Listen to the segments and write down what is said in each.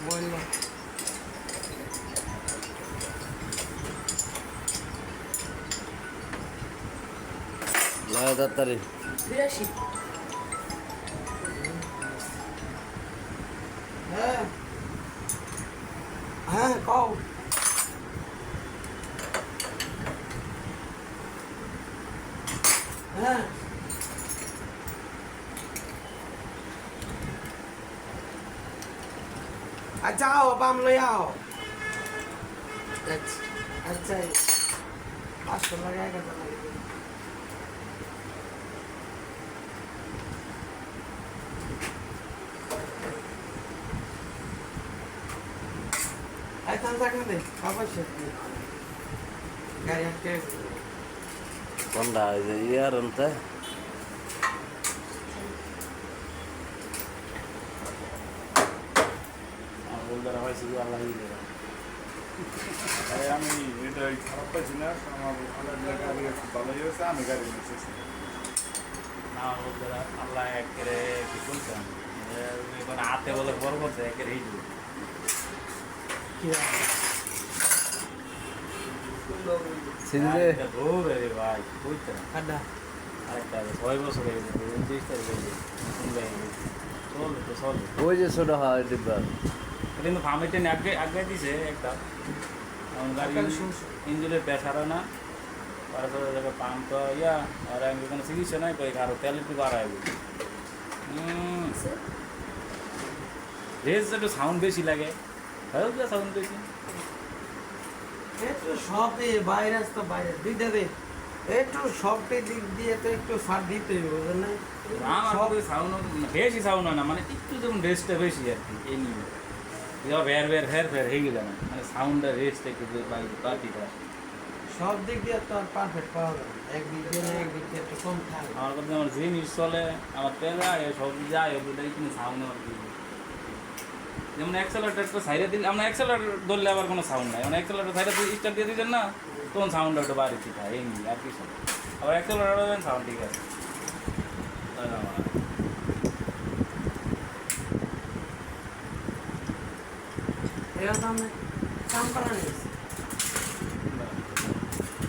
বললো তাড়াতাড়ি 82 হ্যাঁ হ্যাঁ কও হ্যাঁ আচ্ছা আও বাম লই আও আচ্ছা 500 লাগে 1000 লাগে আই তান থাকলে দে অবশ্যই গাড়ি আটকে কোনটা ইয়ার আনতে বলদারা হয়েছে যে আল্লাহ আমি এটা খারাপ পাইছি না আমার গাড়ি ভালোই হয়েছে আমি গাড়ি নিয়েছি না বলদারা আল্লাহ একেরে কি বলছেন এখন হাতে বলে বড় করছে একেরে এই সিনজে দৌড়ে রে ভাই বুঝতে না আড্ডা আরেকটা 6 বছর হয়ে গেছে 29 তারিখ হয়ে গেছে চলবে তো চলবে ওই যে ছোট হয় ডিব্বা এটা কিন্তু ফার্মেটে আগে আগে দিছে একটা গাড়ি ইঞ্জিনের প্রেশার হয় না তারপরে জায়গায় পাম্প ইয়া আর আমি কোনো চিকিৎসা নাই কই আরো তেল একটু বাড়াইব রেস একটু সাউন্ড বেশি লাগে হালকা সাউন্ড বেশি একটু সবে ভাইরাস তো ভাইরাস দিতে দে একটু সবটে দিক দিয়ে তো একটু সার দিতে হবে বুঝলেন না আমার সাউন্ড বেশি সাউন্ড হয় না মানে একটু যেমন রেসটা বেশি আর কি এই নিয়ে ভের হয়ে গেল না মানে সাউন্ডটা রেসটা একটু বাড়তিটা সব দিক দিয়ে তো আর পারফেক্ট পাওয়া যাবে না। এক দিক দিয়ে না এক দিক দিয়ে একটু কম থাকে আমার কথা আমার জিনিস চলে আমার তেল যায় সব যায় ওগুলোই কিন্তু সাউন্ড আর কি যেমন অ্যাক্সেলারেটরটা সাইডে দিলে আমরা অ্যাক্সেলারেটর ধরলে আবার কোনো সাউন্ড নাই মানে অ্যাক্সেলারেটর সাইডে স্টার্ট দিয়ে দিচ্ছেন না তখন সাউন্ডটা একটু বাড়ি ঠিক হয় এই নিয়ে আর কিছু না। আবার অ্যাক্সেলারেটর সাউন্ড ঠিক আছে এটা তো আমি কাম করা নিয়েছি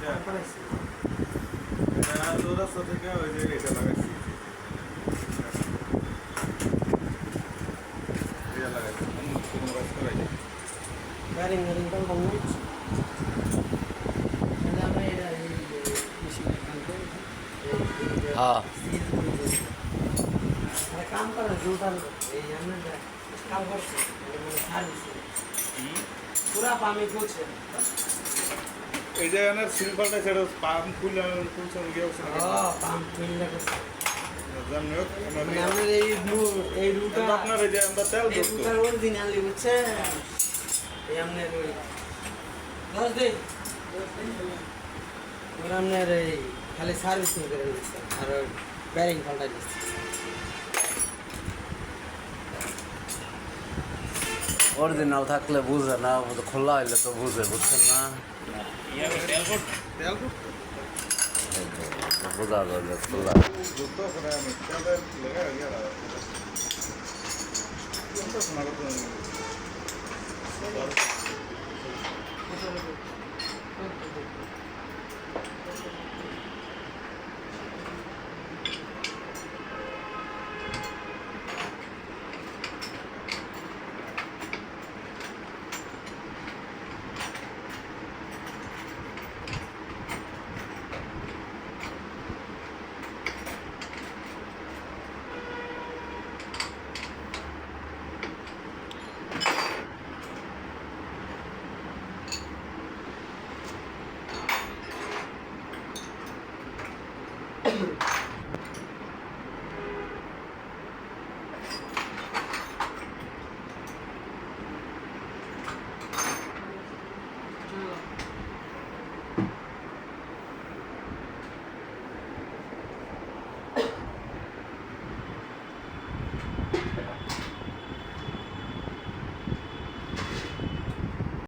কাম করাইছি রাস্তা থেকে ওই যে এটা লাগাইছি এটা লাগাইছি কোনো কাজ করাই না গাড়ি কাম কম না এটা আমরা এটা মেশিনে কাম করি হ্যাঁ আর কাম করে জোটাল এই আমরা কাম করছি সার্ভিস পুরা পামি চলছে এই জায়গায় সিলভারটা সেটা পাম্প খুলে গিয়ে পাম্প খুললে জানি হোক আমাদের এই রুটা আপনার এই যে আমরা তেল এই রুটার অরিজিনালি বুঝছে এই আপনার ওই 10 দিন ওর আপনার এই খালি সার্ভিসিং করে দিচ্ছে আর ব্যারিং পাল্টা দিচ্ছে অরিজিনাল থাকলে বুঝে না খোলা হইলে তো বুঝে বুঝছেন না তেল বোঝা যাবে খোলা জুতো করে আমি তেল লেগে গেল জুতো শোনা করতে